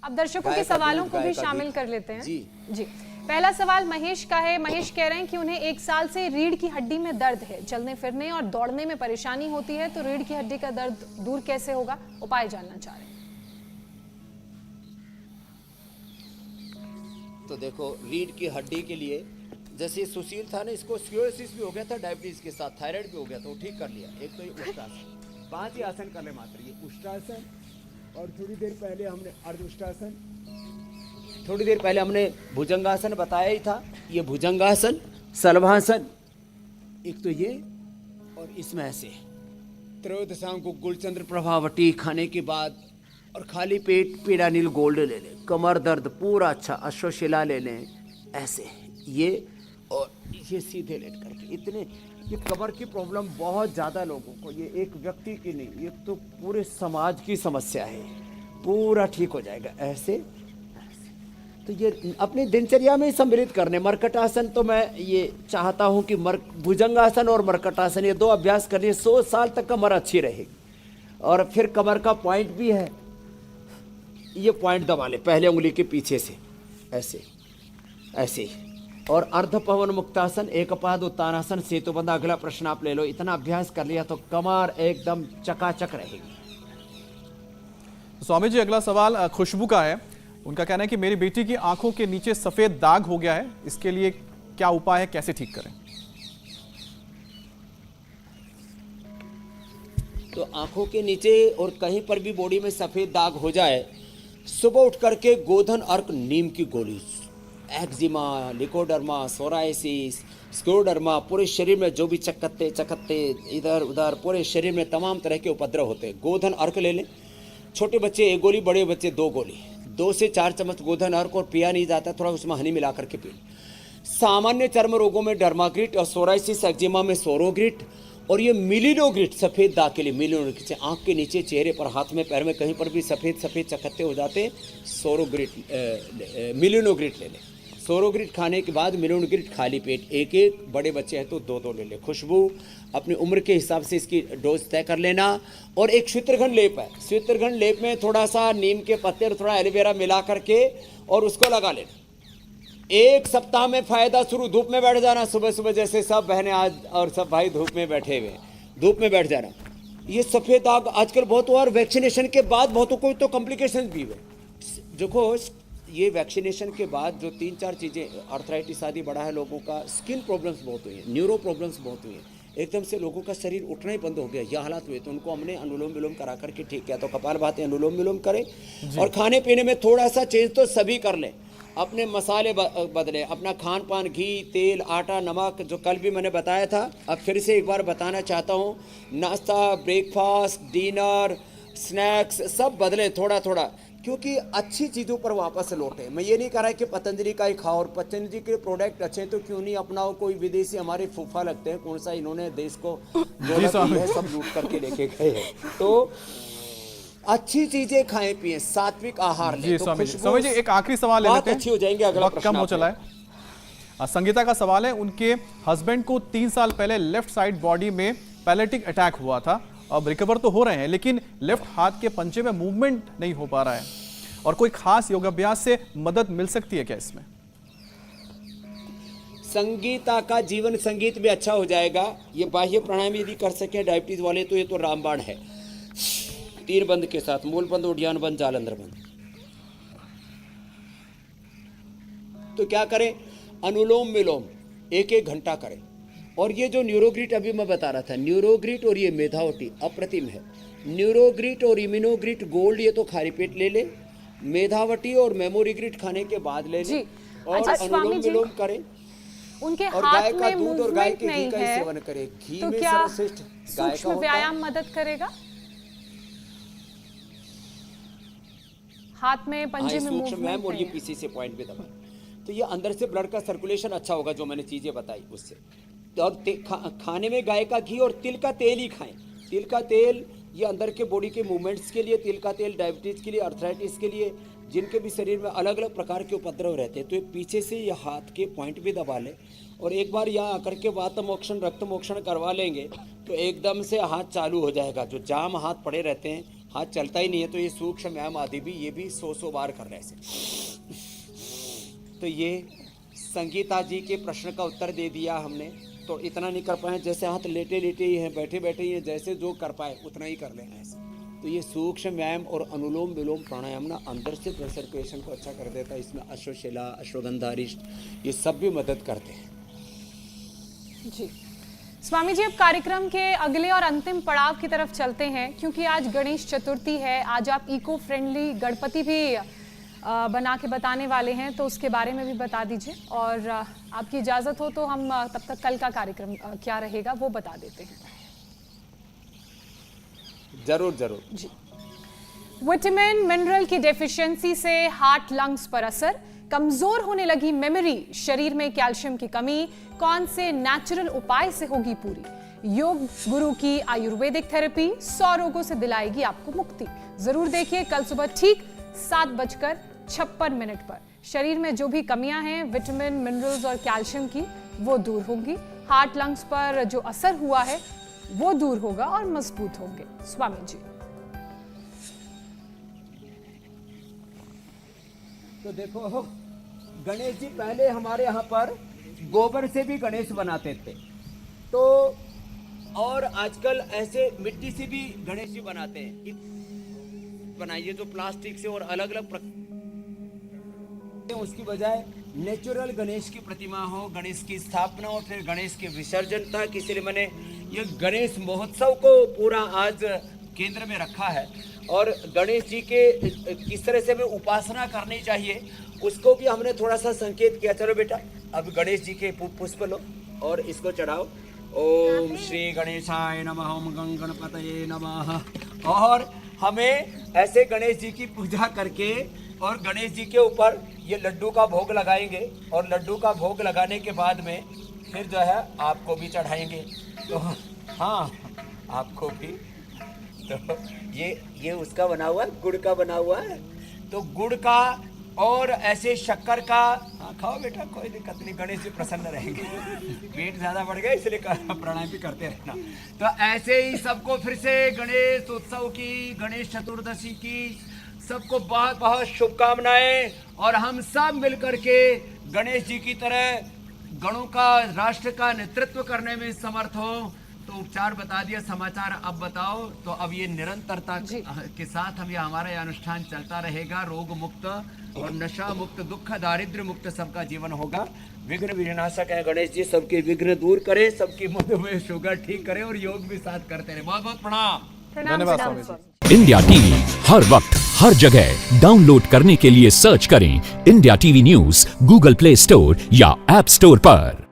अब दर्शकों के सवालों को भी शामिल कर लेते हैं। जी जी, पहला सवाल महेश का है। महेश कह रहे हैं कि उन्हें 1 साल से रीढ़ की हड्डी में दर्द है, चलने फिरने और दौड़ने में परेशानी होती है, तो रीढ़ की हड्डी का दर्द दूर कैसे होगा, उपाय जानना चाह रहे हैं। तो देखो, रीढ़ की हड्डी के लिए जैसे सुशील था ना, इसको स्क्लेरोसिस भी हो गया था, डायबिटीज के साथ थायराइड भी हो गया था, वो ठीक कर लिया। एक तो ये उष्टासन, 5 ही आसन कर ले मात्र, ये उष्टासन, और थोड़ी देर पहले हमने अर्धउष्टासन, थोड़ी देर पहले हमने भुजंगासन बताया ही था, ये भुजंगासन, सलभासन, एक तो ये, और इसमें ऐसे त्रयोदशांग को गुलचंद्र प्रभावटी खाने के बाद, और खाली पेट पीरानील गोल्ड ले लें। कमर दर्द पूरा अच्छा अश्वशिला ले लें, ऐसे ये, और ये सीधे लेट करके। इतने, ये कमर की प्रॉब्लम बहुत ज़्यादा लोगों को, ये एक व्यक्ति की नहीं, ये तो पूरे समाज की समस्या है, पूरा ठीक हो जाएगा ऐसे। तो ये अपनी दिनचर्या में ही सम्मिलित करने। मरकटासन तो मैं ये चाहता हूँ कि भुजंगासन और मरकटासन, ये 2 अभ्यास करने, 100 साल तक कमर अच्छी रहेगी। और फिर कमर का पॉइंट भी है, ये पॉइंट दबा ले पहले उंगली के पीछे से, ऐसे ऐसे ही। और अर्ध पवन मुक्तासन, एक पाद उत्तानासन, सेतुबंध। अगला प्रश्न आप ले लो। इतना अभ्यास कर लिया तो कमर एकदम चकाचक रहेगी। स्वामी जी, अगला सवाल खुशबू का है। उनका कहना है कि मेरी बेटी की आंखों के नीचे सफेद दाग हो गया है, इसके लिए क्या उपाय है, कैसे ठीक करें? तो आंखों के नीचे और कहीं पर भी बॉडी में सफेद दाग हो जाए, सुबह उठ करके गोधन अर्क नीम की गोली, एक्जिमा, लिकोडर्मा, सोराइसिस, स्क्लेरोडर्मा, पूरे शरीर में जो भी चकत्ते इधर उधर पूरे शरीर में तमाम तरह के उपद्रव होते हैं, गोधन अर्क ले लें। छोटे बच्चे 1 गोली, बड़े बच्चे 2 गोली, 2 से 4 चम्मच गोधन अर्क, और पिया नहीं जाता थोड़ा उसमें हनी मिला करके पी। सामान्य चर्म रोगों में डर्माग्रिट, और सोराइसिस एक्जिमा में सोरोग्रिट, और ये मिलिनोग्रिट सफ़ेद दाग के लिए मिलिनोग्रिट से आँख के नीचे, चेहरे पर, हाथ में, पैर में कहीं पर भी सफ़ेद चकत्ते हो जाते, सोरोग्रिट मिलिनोग्रिट ले लें। सोरोग्रिट खाने के बाद मिलिनोग्रिट खाली पेट 1-1, बड़े बच्चे हैं तो 2-2 ले लें। खुशबू अपनी उम्र के हिसाब से इसकी डोज तय कर लेना। और एक श्वेतरघन लेप है, श्वेतरघन लेप में थोड़ा सा नीम के पत्ते और थोड़ा एलोवेरा मिला करके और उसको लगा लेना। 1 सप्ताह में फायदा शुरू। धूप में बैठ जाना सुबह सुबह, जैसे सब बहनें आज और सब भाई धूप में बैठे हुए, धूप में बैठ जाना। ये सफ़ेद दाग आजकल बहुत, और वैक्सीनेशन के बाद बहुतों को तो कॉम्प्लिकेशन भी हुए। देखो, ये वैक्सीनेशन के बाद जो 3-4 चीज़ें, आर्थराइटिस आदि बढ़ा है लोगों का, स्किन प्रॉब्लम्स बहुत हुई है, न्यूरो प्रॉब्लम्स बहुत हुई है, एकदम से लोगों का शरीर उठना ही बंद हो गया, यह हालात हुए। तो उनको हमने अनुलोम विलोम करा करके ठीक किया। तो कपालभाति अनुलोम विलोम करें, और खाने पीने में थोड़ा सा चेंज तो सभी कर लें। अपने मसाले बदलें, अपना खान पान, घी, तेल, आटा, नमक, जो कल भी मैंने बताया था, अब फिर से एक बार बताना चाहता हूँ। नाश्ता, ब्रेकफास्ट, डिनर, स्नैक्स सब बदलें थोड़ा थोड़ा, क्योंकि अच्छी चीज़ों पर वापस लौटें। मैं ये नहीं कह रहा कि पतंजलि का ही खाओ, और पतंजलि के प्रोडक्ट अच्छे हैं तो क्यों नहीं अपनाओ। कोई विदेशी हमारे फूफा लगते हैं, कौन सा इन्होंने देश को दौलत दी है, सब लूट करके लेके गए हैं। तो अच्छी चीजें खाएं पिए, सात्विक आहार लें। तो स्वामी जी, एक आखिरी सवाल ले लेते हैं, अच्छी हो जाएंगे। अगला वक्त कम हो चला है। संगीता का सवाल है, उनके हस्बैंड को 3 साल पहले लेफ्ट साइड बॉडी में पैलेटिक अटैक हुआ था। अब रिकवर तो हो रहे हैं, लेकिन लेफ्ट हाथ के पंजे में मूवमेंट नहीं हो पा रहा है, और कोई खास योगाभ्यास से मदद मिल सकती है क्या इसमें? संगीता का जीवन संगीत भी अच्छा हो जाएगा। ये बाह्य प्राणायाम यदि कर सके डायबिटीज वाले, तो ये तो रामबाण है। 3 बंद के साथ, मूल बंद, उद्यान बंद, जालंधर बंद। तो क्या करें, अनुलोम विलोम 1-1 घंटा करें। और ये जो न्यूरोग्रिट अभी मैं बता रहा था, न्यूरोग्रिट और ये मेधावटी अप्रतिम है। न्यूरोग्रिट और इम्यूनोग्रिट गोल्ड, ये तो खाली पेट ले ले। मेधावटी और मेमोरीग्रिट खाने के बाद ले ले। और अनुलोम विलोम करें। उनके और हाथ गाय का में दूध और गाय के घी का है, सेवन करें। घी तो में क्या सर्वश्रेष्ठ गाय का सूक्ष्म होता है। व्यायाम मदद करेगा? हाथ में पंजे में मूवमेंट और ये पीसी से पॉइंट पे दबाएं, तो ये अंदर से ब्लड का सर्कुलेशन अच्छा होगा, जो मैंने चीजें बताई उससे। और खाने में गाय का घी और तिल का तेल ही खाएं। तिल का तेल ये अंदर के बॉडी के मूवमेंट्स के लिए, तिल का तेल डायबिटीज के लिए, अर्थराइटिस के लिए, जिनके भी शरीर में अलग अलग प्रकार के उपद्रव रहते हैं, तो ये पीछे से ये हाथ के पॉइंट भी दबा लें। और एक बार यहाँ आकर के वात मोक्षण, रक्त मोक्षण करवा लेंगे तो एकदम से हाथ चालू हो जाएगा। जो जाम हाथ पड़े रहते हैं, हाथ चलता ही नहीं है तो ये सूक्ष्म व्यायाम आदि भी ये भी 100 बार कर रहे हैं। तो ये संगीता जी के प्रश्न का उत्तर दे दिया हमने। तो इतना नहीं कर पाए, जैसे हाथ लेटे लेटे ही हैं, बैठे बैठे ही हैं, जैसे जो कर पाए उतना ही कर लेना ऐसे। तो ये सूक्ष्म व्यायाम और अनुलोम विलोम प्राणायाम ना अंदर से ब्लड सर्कुलेशन को अच्छा कर देता है। इसमें अश्वशिला, अश्वगंधा, अरिष्ट ये सब भी मदद करते हैं। जी स्वामी जी, अब कार्यक्रम के अगले और अंतिम पड़ाव की तरफ चलते हैं, क्योंकि आज गणेश चतुर्थी है। आज आप इको फ्रेंडली गणपति भी बना के बताने वाले हैं, तो उसके बारे में भी बता दीजिए। और आपकी इजाज़त हो तो हम तब तक कल का कार्यक्रम क्या रहेगा वो बता देते हैं। जरूर जरूर जी। विटामिन मिनरल की डेफिशिएंसी से हार्ट लंग्स पर असर, कमजोर होने लगी मेमोरी, शरीर में कैल्शियम की कमी, कौन से नेचुरल उपाय से होगी पूरी? योग गुरु की आयुर्वेदिक थेरेपी 100 रोगों से दिलाएगी आपको मुक्ति। जरूर देखिए कल सुबह ठीक 7:56 पर। शरीर में जो भी कमियां हैं विटामिन, मिनरल्स और कैल्शियम की, वो दूर होंगी। हार्ट लंग्स पर जो असर हुआ है वो दूर होगा और मजबूत होंगे। स्वामी जी, तो देखो गणेश जी पहले हमारे यहाँ पर गोबर से भी गणेश बनाते थे, तो और आजकल ऐसे मिट्टी से भी गणेश जी बनाते हैं। बनाइए जो प्लास्टिक से और अलग अलग उसकी बजाय नेचुरल गणेश की प्रतिमा हो, गणेश की स्थापना और फिर गणेश के विसर्जन तक। इसलिए मैंने ये गणेश महोत्सव को पूरा आज केंद्र में रखा है। और गणेश जी के किस तरह से हमें उपासना करनी चाहिए उसको भी हमने थोड़ा सा संकेत किया। चलो बेटा, अब गणेश जी के पुष्प लो और इसको चढ़ाओ। ओम श्री गणेशाय नमः, ओम गणपतये नमः। और हमें ऐसे गणेश जी की पूजा करके और गणेश जी के ऊपर ये लड्डू का भोग लगाएंगे, और लड्डू का भोग लगाने के बाद में फिर जो है आपको भी चढ़ाएंगे। तो हाँ, आपको भी। तो ये उसका बना हुआ है, गुड़ का बना हुआ है। तो गुड़ का और ऐसे शक्कर का, हाँ खाओ बेटा, कोई दिक्कत नहीं, गणेश जी प्रसन्न रहेंगे। पेट ज़्यादा बढ़ गया इसलिए प्राणायाम भी करते रहना। तो ऐसे ही सबको फिर से गणेश उत्सव की, गणेश चतुर्दशी की सबको बहुत बहुत शुभकामनाएं। और हम सब मिलकर के गणेश जी की तरह गणों का, राष्ट्र का नेतृत्व करने में समर्थ हो। तो उपचार बता दिया, समाचार अब बताओ। तो अब ये निरंतरता के साथ हम ये हमारा ये अनुष्ठान चलता रहेगा। रोग मुक्त और नशा मुक्त, दुख दारिद्र्य मुक्त सबका जीवन होगा। विघ्न विनाशक है गणेश जी, सबके विघ्न दूर करे, सबकी मधुमेह शुगर ठीक करे और योग भी साथ करते रहे। बहुत बहुत प्रणाम। धन्यवाद स्वामी जी। इंडिया टीवी हर वक्त हर जगह डाउनलोड करने के लिए सर्च करें India TV news Google play store या ऐप स्टोर पर।